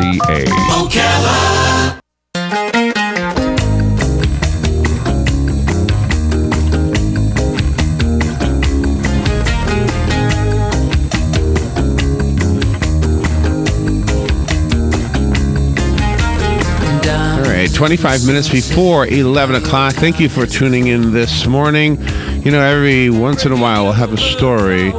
WOCA. Ocala. All right, 25 minutes before 11 o'clock. Thank you for tuning in this morning. You know, every once in a while we'll have a story,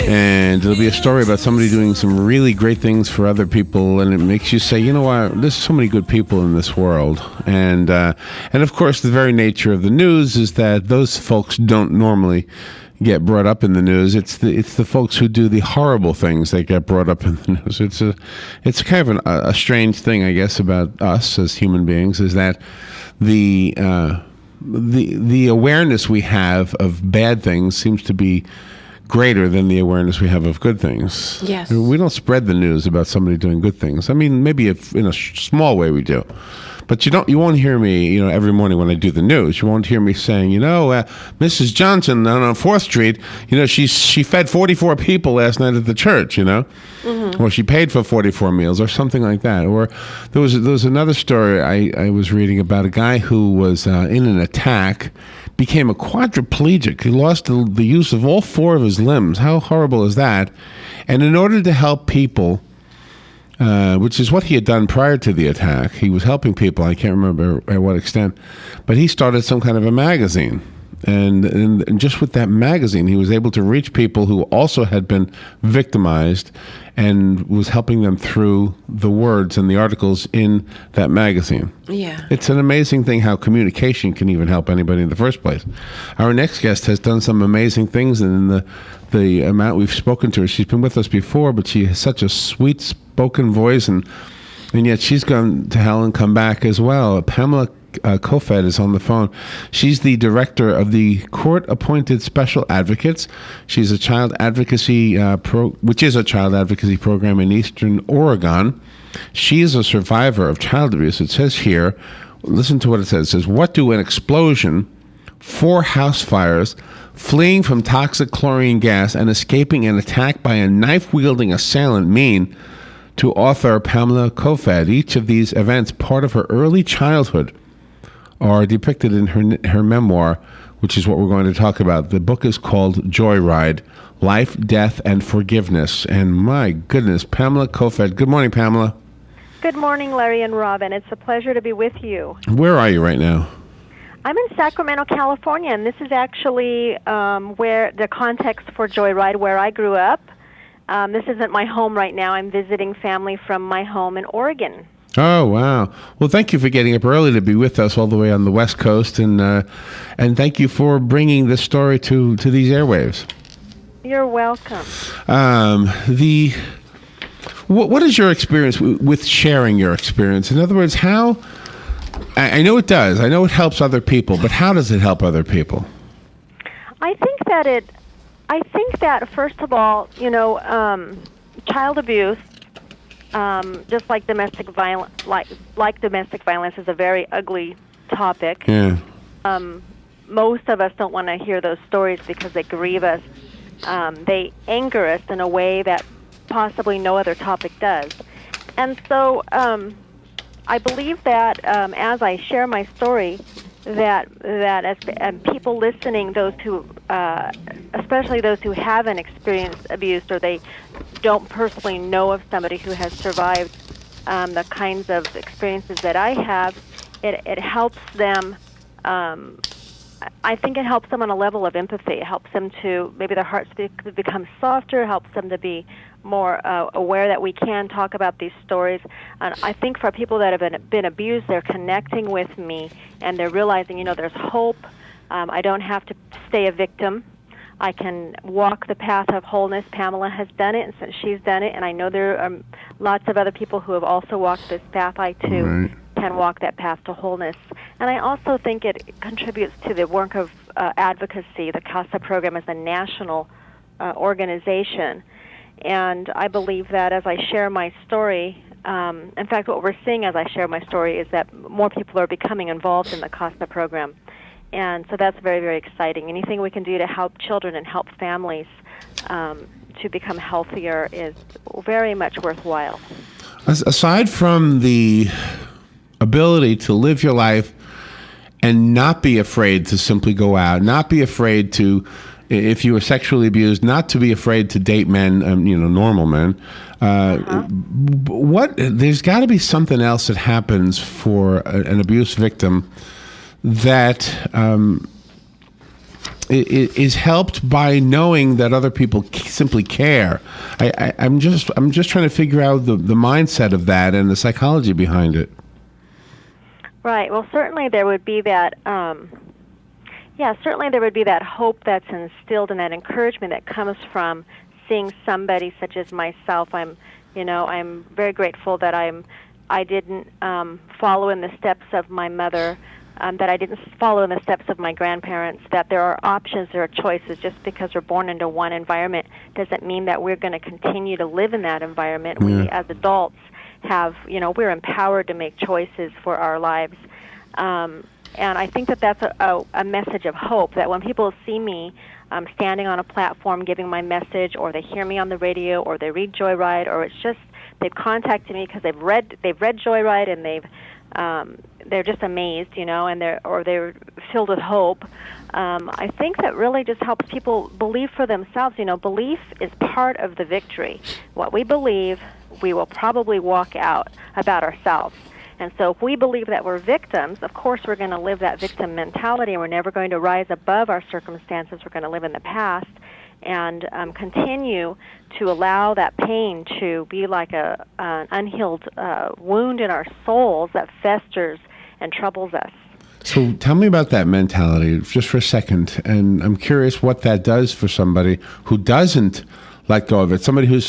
and it'll be a story about somebody doing some really great things for other people, and it makes you say, you know what, there's so many good people in this world. And of course, the very nature of the news is that those folks don't normally get brought up in the news. It's the folks who do the horrible things that get brought up in the news. It's kind of a strange thing, I guess, about us as human beings, is that the awareness we have of bad things seems to be greater than the awareness we have of good things. Yes. We don't spread the news about somebody doing good things. I mean, maybe if in a small way we do. But you won't hear me, every morning when I do the news, you won't hear me saying, Mrs. Johnson on 4th Street, she fed 44 people last night at the church, Mm-hmm. or she paid for 44 meals or something like that. Or there was another story I was reading about a guy who was in an attack, became a quadriplegic. He lost the use of all 4 of his limbs. How horrible is that? And in order to help people, which is what he had done prior to the attack. He was helping people. I can't remember at what extent, but he started some kind of a magazine. And just with that magazine, he was able to reach people who also had been victimized and was helping them through the words and the articles in that magazine. Yeah. It's an amazing thing how communication can even help anybody in the first place. Our next guest has done some amazing things, and in the amount we've spoken to her, she's been with us before, but she has such a sweet spoken voice, and yet she's gone to hell and come back as well. Pamela Koefoed is on the phone. She's the director of the Court-Appointed Special Advocates. She's a child advocacy which is a child advocacy program in Eastern Oregon. She is a survivor of child abuse. It says here, listen to what it says. It says, what do an explosion, 4 house fires, fleeing from toxic chlorine gas, and escaping an attack by a knife-wielding assailant mean to author Pamela Koefoed? Each of these events, part of her early childhood, are depicted in her memoir, which is what we're going to talk about. The book is called Joyride, Life, Death, and Forgiveness. And my goodness, Pamela Koefoed. Good morning, Pamela. Good morning, Larry and Robin. It's a pleasure to be with you. Where are you right now? I'm in Sacramento, California, and this is actually where the context for Joyride, where I grew up. This isn't my home right now. I'm visiting family from my home in Oregon. Oh, wow. Well, thank you for getting up early to be with us all the way on the West Coast, and thank you for bringing this story to these airwaves. You're welcome. What is your experience with sharing your experience? In other words, how... I know it does. I know it helps other people, but how does it help other people? I think that first of all, child abuse, just like domestic violence, like domestic violence, is a very ugly topic. Yeah. Most of us don't want to hear those stories because they grieve us. They anger us in a way that possibly no other topic does. And so I believe that as I share my story, that as people listening, those who, especially those who haven't experienced abuse or they don't personally know of somebody who has survived the kinds of experiences that I have, it helps them. I think it helps them on a level of empathy. It helps them to, maybe their hearts become softer, helps them to be more aware that we can talk about these stories. And I think for people that have been abused, they're connecting with me, and they're realizing, there's hope. I don't have to stay a victim. I can walk the path of wholeness. Pamela has done it, and since she's done it, and I know there are lots of other people who have also walked this path, I too can walk that path to wholeness. And I also think it contributes to the work of advocacy. The CASA program is a national organization. And I believe that as I share my story, in fact, what we're seeing as I share my story is that more people are becoming involved in the CASA program. And so that's very, very exciting. Anything we can do to help children and help families to become healthier is very much worthwhile. Aside from the ability to live your life and not be afraid to simply go out, not be afraid to, if you were sexually abused, not to be afraid to date men, normal men. There's got to be something else that happens for an abuse victim that is helped by knowing that other people simply care. I'm just trying to figure out the mindset of that and the psychology behind it. Right. Well, certainly there would be that. Certainly there would be that hope that's instilled and that encouragement that comes from seeing somebody such as myself. I'm very grateful that I didn't follow in the steps of my mother, that I didn't follow in the steps of my grandparents, that there are options, there are choices. Just because we're born into one environment doesn't mean that we're going to continue to live in that environment. Yeah. We, as adults, we're empowered to make choices for our lives. And I think that that's a message of hope, that when people see me standing on a platform giving my message, or they hear me on the radio, or they read Joyride, or it's just they've contacted me because they've read Joyride and they're just amazed, and they're filled with hope. I think that really just helps people believe for themselves. Belief is part of the victory. What we believe, we will probably walk out about ourselves. And so if we believe that we're victims, of course we're going to live that victim mentality, and we're never going to rise above our circumstances. We're going to live in the past and continue to allow that pain to be like an unhealed wound in our souls that festers and troubles us. So tell me about that mentality just for a second, and I'm curious what that does for somebody who doesn't let go of it, somebody who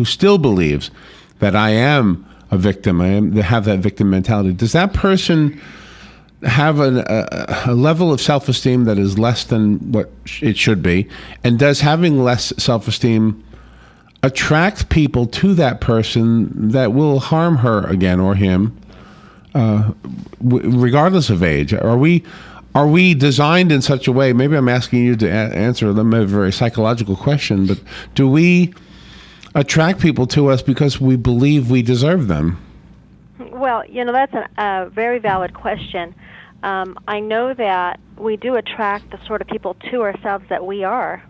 still believes that I am a victim, they have that victim mentality. Does that person have a level of self-esteem that is less than what it should be? And does having less self-esteem attract people to that person that will harm her again or him, regardless of age? Are we designed in such a way? Maybe I'm asking you to answer a very psychological question, but do we attract people to us because we believe we deserve them? Well, that's a very valid question. I know that we do attract the sort of people to ourselves that we are,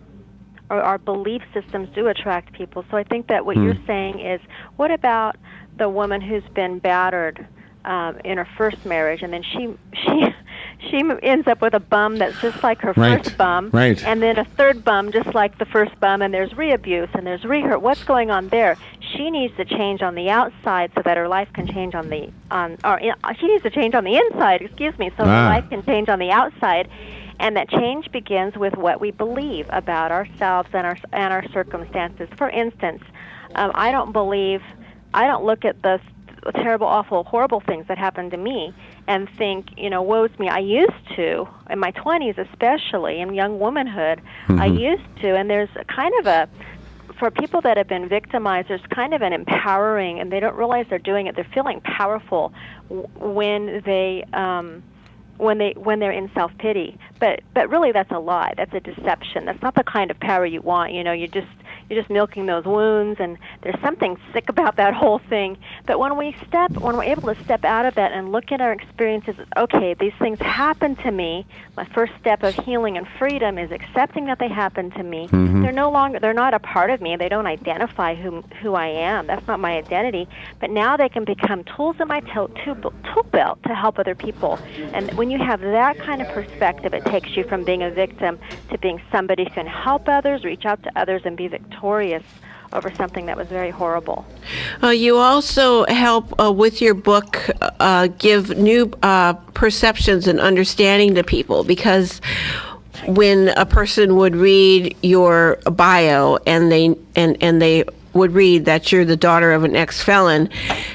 or our belief systems do attract people. So I think that what you're saying is, what about the woman who's been battered in her first marriage, and then she ends up with a bum that's just like her first bum, and then a third bum just like the first bum, and there's re-abuse and there's re-hurt. What's going on there? She needs to change on the outside so that her life can change she needs to change on the inside, so her life can change on the outside. And that change begins with what we believe about ourselves and our circumstances. For instance, I don't look at the terrible, awful, horrible things that happened to me and think, woe's me. I used to, in my 20s especially, in young womanhood, I used to, and there's for people that have been victimized, there's kind of an empowering, and they don't realize they're doing it. They're feeling powerful when they're in self-pity. But really that's a lie. That's a deception. That's not the kind of power you want. You're just milking those wounds, and there's something sick about that whole thing. But when we're able to step out of that and look at our experiences, okay, these things happen to me. My first step of healing and freedom is accepting that they happened to me. They're not a part of me. They don't identify who I am. That's not my identity. But now they can become tools in my tool belt to help other people. And when you have that kind of perspective, it takes you from being a victim to being somebody who can help others, reach out to others, and be victorious over something that was very horrible. You also help with your book give new perceptions and understanding to people, because when a person would read your bio and they would read that you're the daughter of an ex-felon,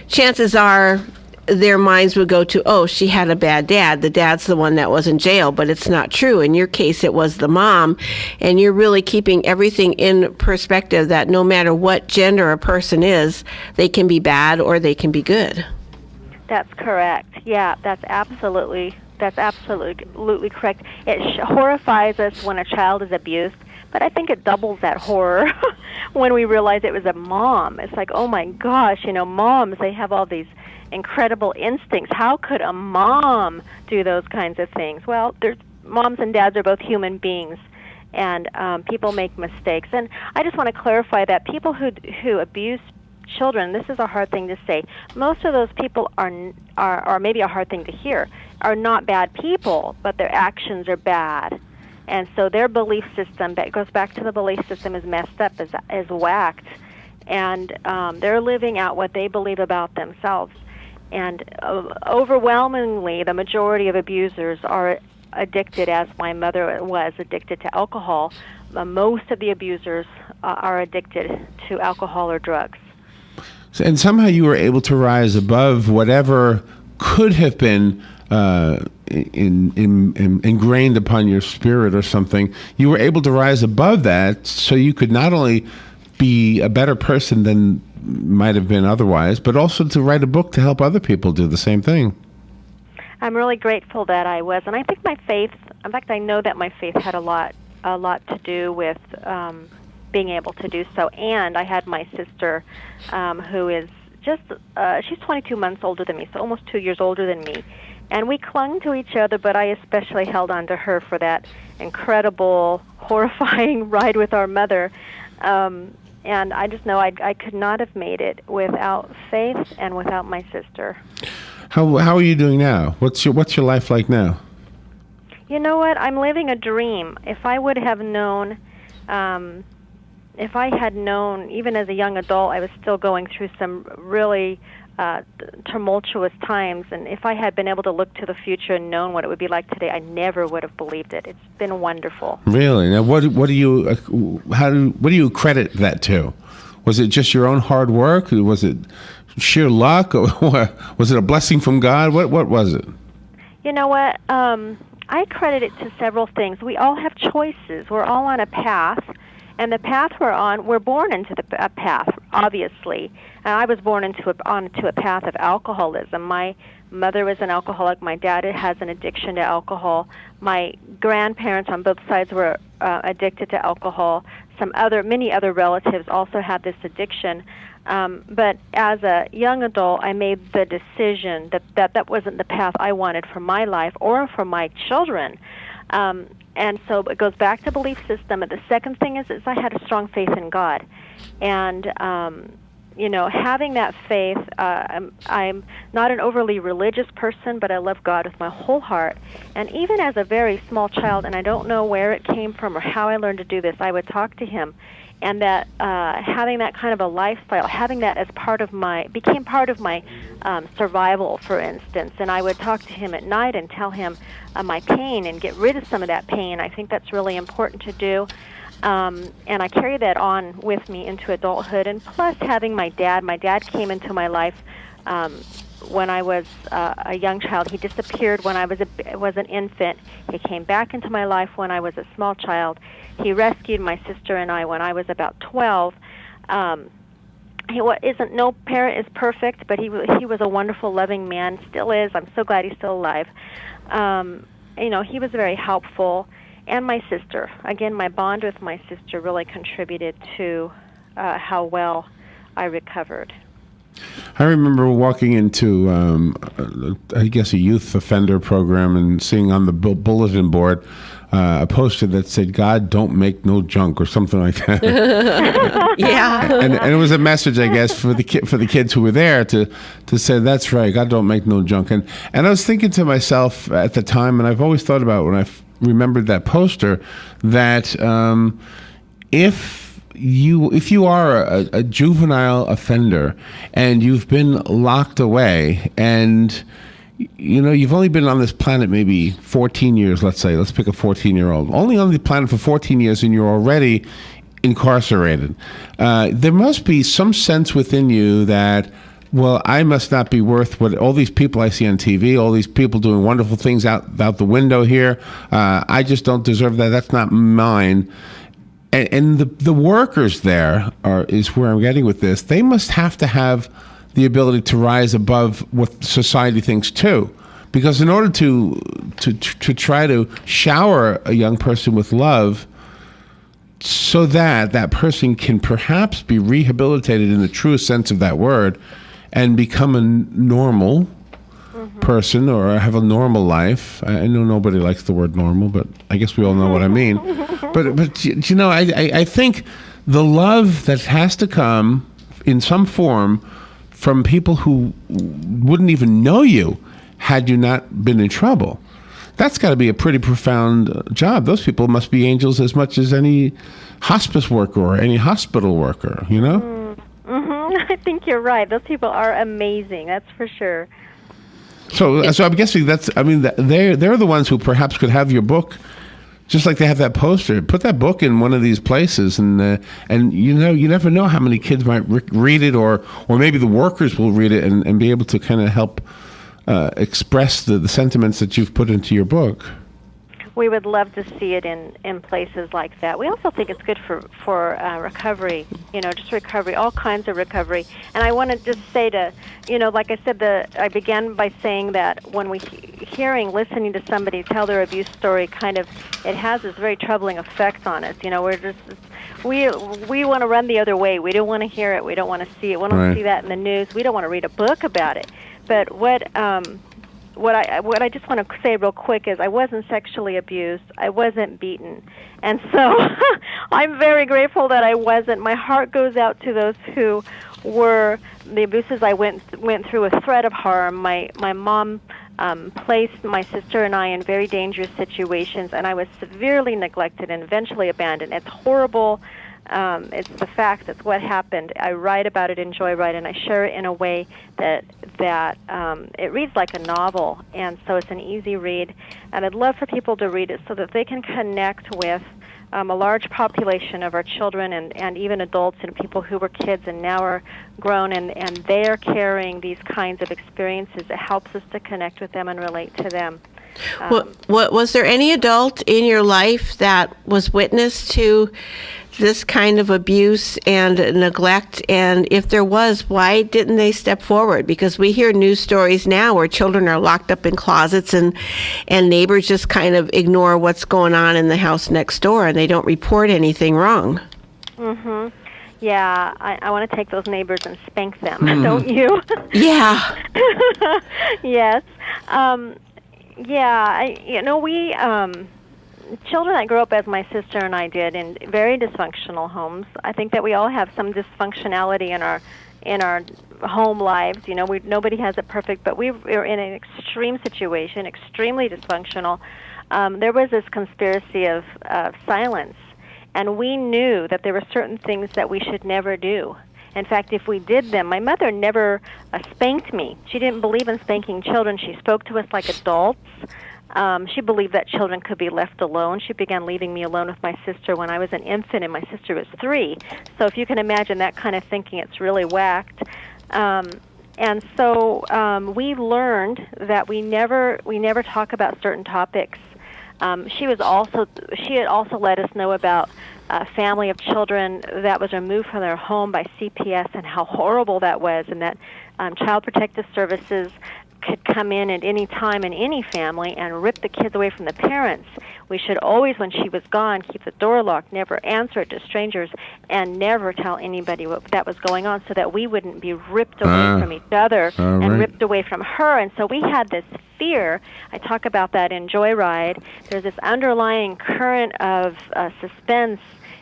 chances are their minds would go to, oh, she had a bad dad. The dad's the one that was in jail, but it's not true. In your case, it was the mom, and you're really keeping everything in perspective, that no matter what gender a person is, they can be bad or they can be good. That's correct. Yeah, that's absolutely correct. It horrifies us when a child is abused, But I think it doubles that horror when we realize it was a mom. It's like, oh my gosh, moms, they have all these incredible instincts. How could a mom do those kinds of things? Well, moms and dads are both human beings, and people make mistakes. And I just want to clarify that people who abuse children, this is a hard thing to say. Most of those people are maybe a hard thing to hear, are not bad people, but their actions are bad. And so their belief system, that goes back to the belief system, is messed up, is whacked. And they're living out what they believe about themselves. And overwhelmingly, the majority of abusers are addicted, as my mother was addicted to alcohol. Most of the abusers are addicted to alcohol or drugs. And somehow you were able to rise above whatever could have been ingrained upon your spirit or something. You were able to rise above that, so you could not only be a better person than might have been otherwise, but also to write a book to help other people do the same thing. I'm really grateful that I was, and I think my faith, in fact, I know that my faith had a lot to do with being able to do so. And I had my sister, who is she's 22 months older than me, so almost 2 years older than me. And we clung to each other, but I especially held on to her for that incredible, horrifying ride with our mother. And I just know I could not have made it without faith and without my sister. How are you doing now? What's your life like now? You know what? I'm living a dream. If I would have known, if I had known, even as a young adult, I was still going through some really tumultuous times, and if I had been able to look to the future and known what it would be like today, I never would have believed it. It's been wonderful. Really? Now, what do you credit that to? Was it just your own hard work? Was it sheer luck? Or was it a blessing from God? What was it? You know what? I credit it to several things. We all have choices. We're all on a path. And the path we're on, we're born into a path, obviously. And I was born onto a path of alcoholism. My mother was an alcoholic. My dad has an addiction to alcohol. My grandparents on both sides were addicted to alcohol. Many other relatives also had this addiction. But as a young adult, I made the decision that wasn't the path I wanted for my life or for my children. And so it goes back to belief system. And the second thing is I had a strong faith in God. And, having that faith, I'm not an overly religious person, but I love God with my whole heart. And even as a very small child, and I don't know where it came from or how I learned to do this, I would talk to him. And that having that kind of a lifestyle, having that as became part of my survival, for instance. And I would talk to him at night and tell him my pain and get rid of some of that pain. I think that's really important to do. And I carry that on with me into adulthood. And plus having my dad came into my life when I was a young child. He disappeared when I was an infant. He came back into my life when I was a small child. He rescued my sister and I when I was about 12. No parent is perfect, but he was a wonderful, loving man. Still is. I'm so glad he's still alive. He was very helpful. And my sister. Again, my bond with my sister really contributed to how well I recovered. I remember walking into, a youth offender program and seeing on the bulletin board a poster that said, "God don't make no junk," or something like that. Yeah. and it was a message, I guess, for the kids who were there to say, that's right, God don't make no junk. And I was thinking to myself at the time, and I've always thought about when I remembered that poster, that if you are a juvenile offender and you've been locked away and you've only been on this planet maybe 14 years, let's pick a 14-year-old, only on the planet for 14 years, and you're already incarcerated, there must be some sense within you that, well, I must not be worth what all these people I see on TV, all these people doing wonderful things out the window here. I just don't deserve that. That's not mine. And the workers there is where I'm getting with this. They must have to have the ability to rise above what society thinks too. Because in order to try to shower a young person with love, so that that person can perhaps be rehabilitated in the truest sense of that word and become a normal person or have a normal life. I know nobody likes the word normal, but I guess we all know what I mean. But you know, I think the love that has to come in some form from people who wouldn't even know you had you not been in trouble. That's got to be a pretty profound job. Those people must be angels as much as any hospice worker or any hospital worker, you know? I think you're right. Those people are amazing. That's for sure. So I'm guessing they're the ones who perhaps could have your book, just like they have that poster. Put that book in one of these places, and you know, you never know how many kids might read it, or maybe the workers will read it and be able to kind of help express the sentiments that you've put into your book. We would love to see it in places like that. We also think it's good for recovery, you know, just recovery, all kinds of recovery. And I want to just say to, you know, like I said, I began by saying that when listening to somebody tell their abuse story, kind of, it has this very troubling effect on us. You know, we want to run the other way. We don't want to hear it. We don't want to see it. We don't see that in the news. We don't want to read a book about it. But what I just want to say real quick is I wasn't sexually abused. I wasn't beaten. And so I'm very grateful that I wasn't. My heart goes out to those who were. The abuses I went through a threat of harm. My mom placed my sister and I in very dangerous situations, and I was severely neglected and eventually abandoned. It's horrible. It's the fact. That's what happened. I write about it in Joyride, and I share it in a way that it reads like a novel, and so it's an easy read. And I'd love for people to read it so that they can connect with a large population of our children and even adults and people who were kids and now are grown, and they are carrying these kinds of experiences. It helps us to connect with them and relate to them. Was there any adult in your life that was witness to this kind of abuse and neglect? And if there was, why didn't they step forward? Because we hear news stories now where children are locked up in closets and neighbors just kind of ignore what's going on in the house next door and they don't report anything wrong. Mm-hmm. Yeah, I want to take those neighbors and spank them, don't you? Yeah. Yes. We children that grew up as my sister and I did in very dysfunctional homes. I think that we all have some dysfunctionality in our home lives. You know, nobody has it perfect, but we were in an extreme situation, extremely dysfunctional. There was this conspiracy of silence, and we knew that there were certain things that we should never do. In fact, if we did them, my mother never spanked me. She didn't believe in spanking children. She spoke to us like adults. She believed that children could be left alone. She began leaving me alone with my sister when I was an infant, and my sister was 3. So if you can imagine that kind of thinking, it's really whacked. And so we learned that we never talk about certain topics. She had also let us know about a family of children that was removed from their home by CPS and how horrible that was, and that Child Protective Services could come in at any time in any family and rip the kids away from the parents. We should always, when she was gone, keep the door locked, never answer it to strangers, and never tell anybody what that was going on so that we wouldn't be ripped away from each other and ripped away from her. And so we had this fear. I talk about that in Joyride. There's this underlying current of suspense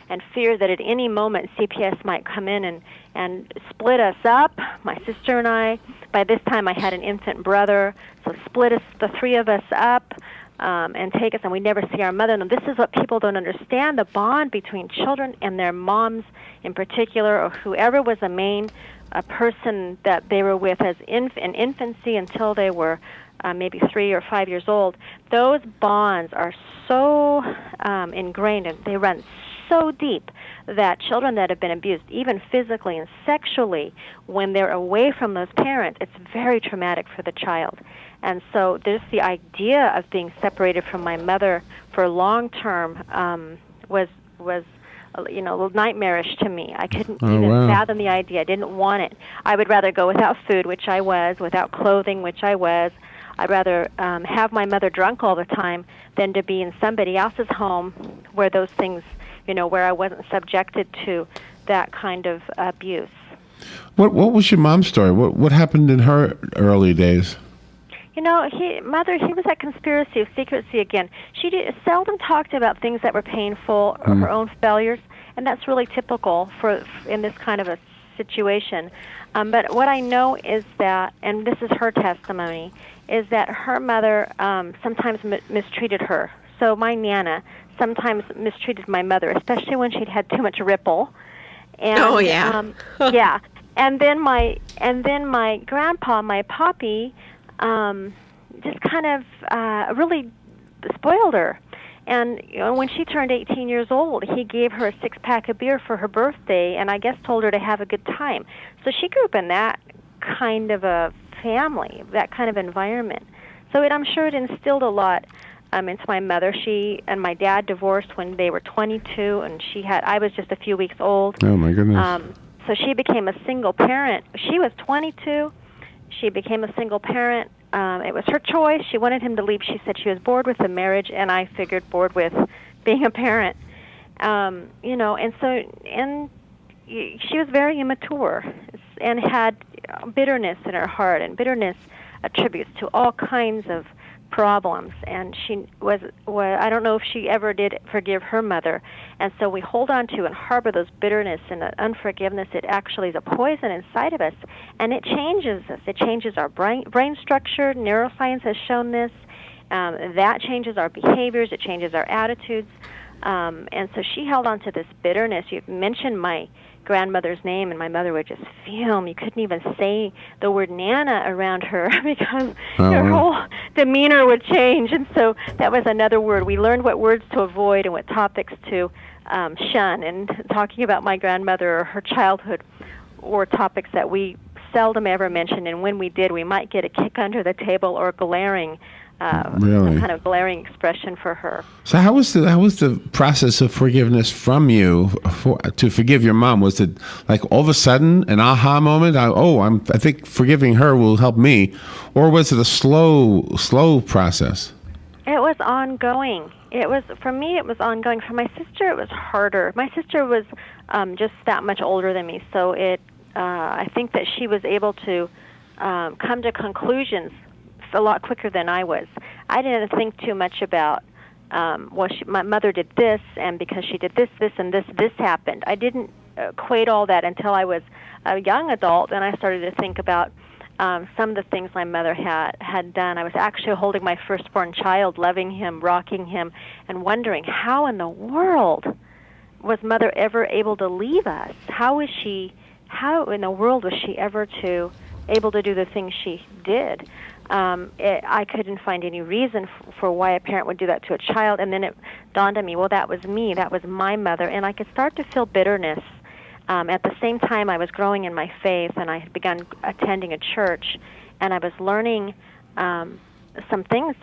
and fear that at any moment CPS might come in and split us up, my sister and I. By this time I had an infant brother, so split us, the 3 of us up, and take us, and we never see our mother. And this is what people don't understand, the bond between children and their moms in particular, or whoever was the main person that they were with as in infancy until they were maybe 3 or 5 years old. Those bonds are so ingrained, and they run so deep that children that have been abused, even physically and sexually, when they're away from those parents, it's very traumatic for the child. And so there's the idea of being separated from my mother for long term was nightmarish to me. I couldn't even fathom the idea. I didn't want it. I would rather go without food, which I was, without clothing, which I was. I'd rather have my mother drunk all the time than to be in somebody else's home where those things where I wasn't subjected to that kind of abuse. What was your mom's story? What happened in her early days? He was that conspiracy of secrecy again. She seldom talked about things that were painful or her own failures, and that's really typical in this kind of a situation. But what I know is that, and this is her testimony, is that her mother sometimes mistreated her. So my Nana sometimes mistreated my mother, especially when she'd had too much Ripple. And, oh yeah. Yeah. And then my grandpa, my poppy, just kind of really spoiled her. And when she turned 18 years old, he gave her a 6-pack of beer for her birthday, and I guess told her to have a good time. So she grew up in that kind of a family, that kind of environment. So I'm sure it instilled a lot into my mother. She and my dad divorced when they were 22, and I was just a few weeks old. Oh my goodness. So she became a single parent. She was 22. She became a single parent. It was her choice. She wanted him to leave. She said she was bored with the marriage, and I figured bored with being a parent. And she was very immature and had bitterness in her heart, and bitterness attributes to all kinds of problems. And she I don't know if she ever did forgive her mother. And so we hold on to and harbor those bitterness and unforgiveness. It actually is a poison inside of us, and it changes us. It changes our brain structure. Neuroscience has shown this. That changes our behaviors. It changes our attitudes. And so she held on to this bitterness. You mentioned my grandmother's name, and my mother would just fume. You couldn't even say the word Nana around her because her whole demeanor would change. And so that was another word. We learned what words to avoid and what topics to shun. And talking about my grandmother or her childhood were topics that we seldom ever mentioned. And when we did, we might get a kick under the table or glaring. Really? Some kind of glaring expression for her. So how was the process of forgiveness from you to forgive your mom? Was it like all of a sudden an aha moment? I think forgiving her will help me, or was it a slow process? It was ongoing. For me, it was ongoing. For my sister, it was harder. My sister was just that much older than me, so I think that she was able to come to conclusions a lot quicker than I was. I didn't think too much about, my mother did this, and because she did this, and this happened. I didn't equate all that until I was a young adult, and I started to think about some of the things my mother had done. I was actually holding my firstborn child, loving him, rocking him, and wondering, how in the world was Mother ever able to leave us? How in the world was she ever able to do the things she did? I couldn't find any reason for why a parent would do that to a child, and then it dawned on me, well, that was me, that was my mother, and I could start to feel bitterness. At the same time, I was growing in my faith, and I had begun attending a church, and I was learning some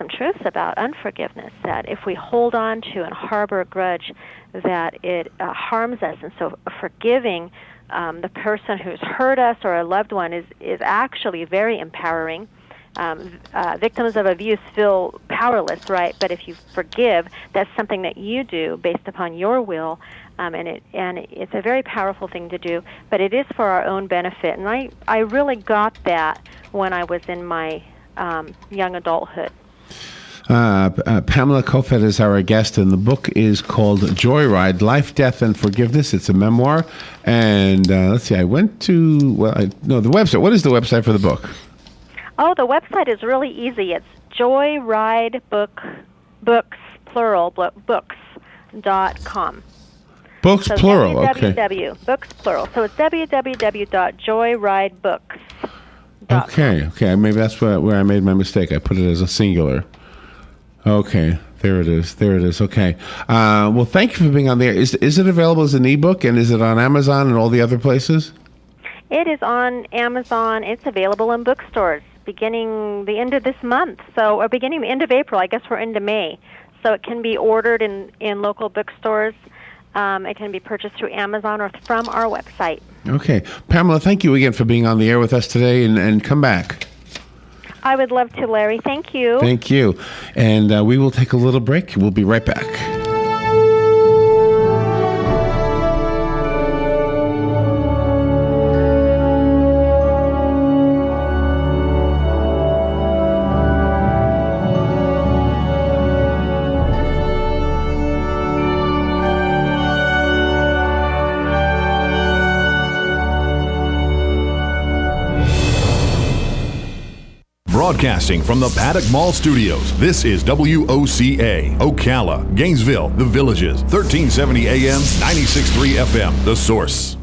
truths about unforgiveness, that if we hold on to and harbor a grudge, that it harms us, and so forgiving the person who's hurt us or a loved one is actually very empowering. Victims of abuse feel powerless, right? But if you forgive, that's something that you do based upon your will, and it's a very powerful thing to do. But it is for our own benefit, and I really got that when I was in my young adulthood. Pamela Koefoed is our guest, and the book is called Joyride: Life, Death, and Forgiveness. It's a memoir, and let's see. I went to the website. What is the website for the book? Oh, the website is really easy. It's books, plural, books.com. Books, so plural, okay. Books, plural. So it's www.joyridebooks.com. Okay. Maybe that's where I made my mistake. I put it as a singular. Okay, there it is. Okay. Well, thank you for being on there. Is it available as an ebook, and is it on Amazon and all the other places? It is on Amazon. It's available in bookstores beginning the end of this month. Or beginning the end of April. I guess we're into May. So it can be ordered in local bookstores. It can be purchased through Amazon or from our website. Okay. Pamela, thank you again for being on the air with us today, and come back. I would love to, Larry. Thank you. Thank you. And we will take a little break. We'll be right back. Broadcasting from the Paddock Mall Studios, this is WOCA, Ocala, Gainesville, The Villages, 1370 AM, 96.3 FM, The Source.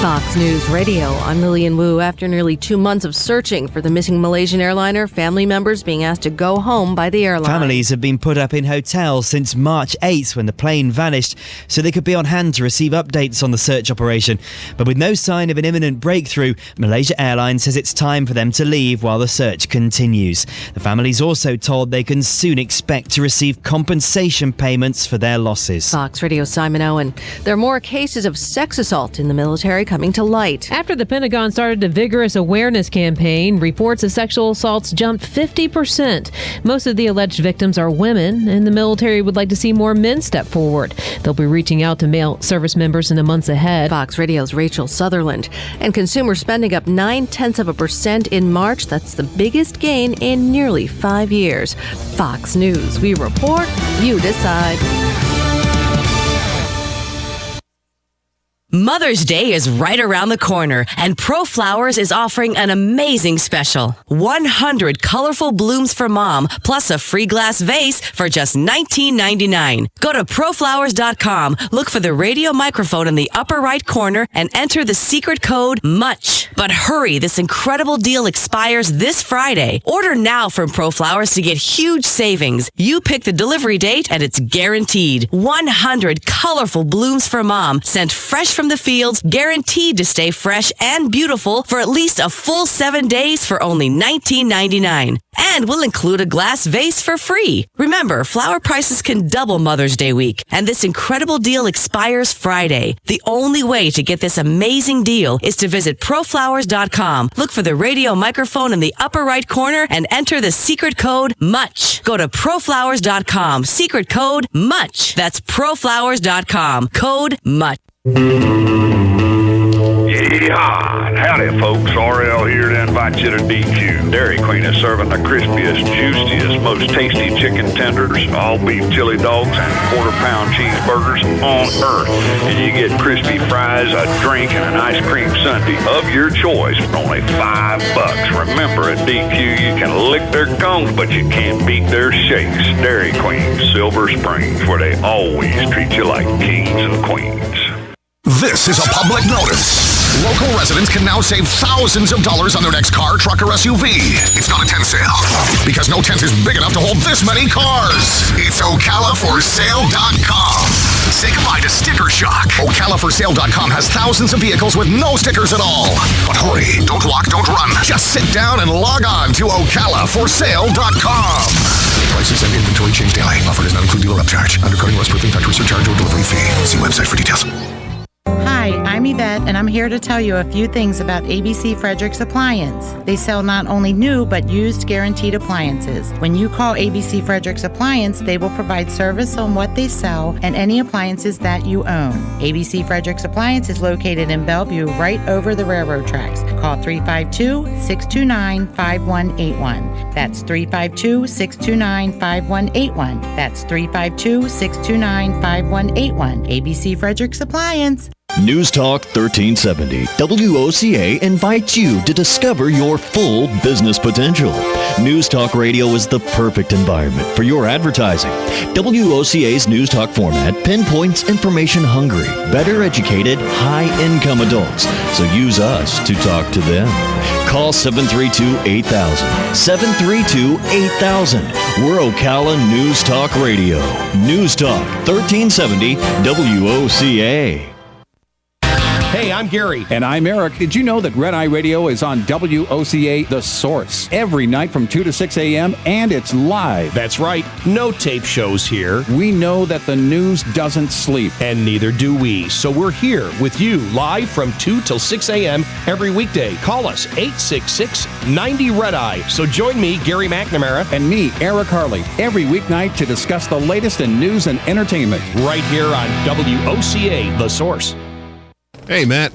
Fox News Radio, I'm Lillian Wu. After nearly 2 months of searching for the missing Malaysian airliner, family members being asked to go home by the airline. Families have been put up in hotels since March 8th when the plane vanished, so they could be on hand to receive updates on the search operation. But with no sign of an imminent breakthrough, Malaysia Airlines says it's time for them to leave while the search continues. The families also told they can soon expect to receive compensation payments for their losses. Fox Radio Simon Owen. There are more cases of sex assault in the military coming to light. After the Pentagon started a vigorous awareness campaign, reports of sexual assaults jumped 50%. Most of the alleged victims are women, and the military would like to see more men step forward. They'll be reaching out to male service members in the months ahead. Fox Radio's Rachel Sutherland. And consumer spending up 0.9% in March. That's the biggest gain in nearly 5 years. Fox News. We report, you decide. Mother's Day is right around the corner, and ProFlowers is offering an amazing special. 100 colorful blooms for mom, plus a free glass vase for just $19.99. Go to proflowers.com, look for the radio microphone in the upper right corner, and enter the secret code MUCH. But hurry, this incredible deal expires this Friday. Order now from ProFlowers to get huge savings. You pick the delivery date, and it's guaranteed. 100 colorful blooms for mom, sent fresh from the fields, guaranteed to stay fresh and beautiful for at least a full 7 days for only $19.99. And we'll include a glass vase for free. Remember, flower prices can double Mother's Day week, and this incredible deal expires Friday. The only way to get this amazing deal is to visit proflowers.com. Look for the radio microphone in the upper right corner and enter the secret code MUCH. Go to proflowers.com, secret code MUCH. That's proflowers.com, code MUCH. Yeehaw! Howdy, folks. RL here to invite you to DQ. Dairy Queen is serving the crispiest, juiciest, most tasty chicken tenders, all beef chili dogs, and quarter-pound cheeseburgers on earth. And you get crispy fries, a drink, and an ice cream sundae of your choice for only $5. Remember, at DQ, you can lick their cones, but you can't beat their shakes. Dairy Queen, Silver Springs, where they always treat you like kings and queens. This is a public notice. Local residents can now save thousands of dollars on their next car, truck, or SUV. It's not a tent sale, because no tent is big enough to hold this many cars. It's OcalaForSale.com. Say goodbye to sticker shock. OcalaForSale.com has thousands of vehicles with no stickers at all. But hurry, don't walk, don't run. Just sit down and log on to OcalaForSale.com. Prices and inventory change daily. Offer does not include dealer upcharge, undercutting, rust-proofing, factory surcharge, or delivery fee. See website for details. Hi, I'm Yvette, and I'm here to tell you a few things about ABC Frederick's Appliance. They sell not only new, but used guaranteed appliances. When you call ABC Frederick's Appliance, they will provide service on what they sell and any appliances that you own. ABC Frederick's Appliance is located in Bellevue, right over the railroad tracks. Call 352-629-5181. That's 352-629-5181. That's 352-629-5181. ABC Frederick's Appliance. News Talk 1370. WOCA invites you to discover your full business potential. News Talk Radio is the perfect environment for your advertising. WOCA's News Talk format pinpoints information-hungry, better educated, high-income adults. So use us to talk to them. Call 732-8000. 732-8000. We're Ocala News Talk Radio. News Talk 1370 WOCA. Hey, I'm Gary. And I'm Eric. Did you know that Red Eye Radio is on WOCA The Source every night from 2 to 6 a.m. and it's live? That's right. No tape shows here. We know that the news doesn't sleep. And neither do we. So we're here with you live from 2 till 6 a.m. every weekday. Call us 866-90-RED-EYE. So join me, Gary McNamara. And me, Eric Harley, every weeknight to discuss the latest in news and entertainment. Right here on WOCA The Source. Hey, Matt.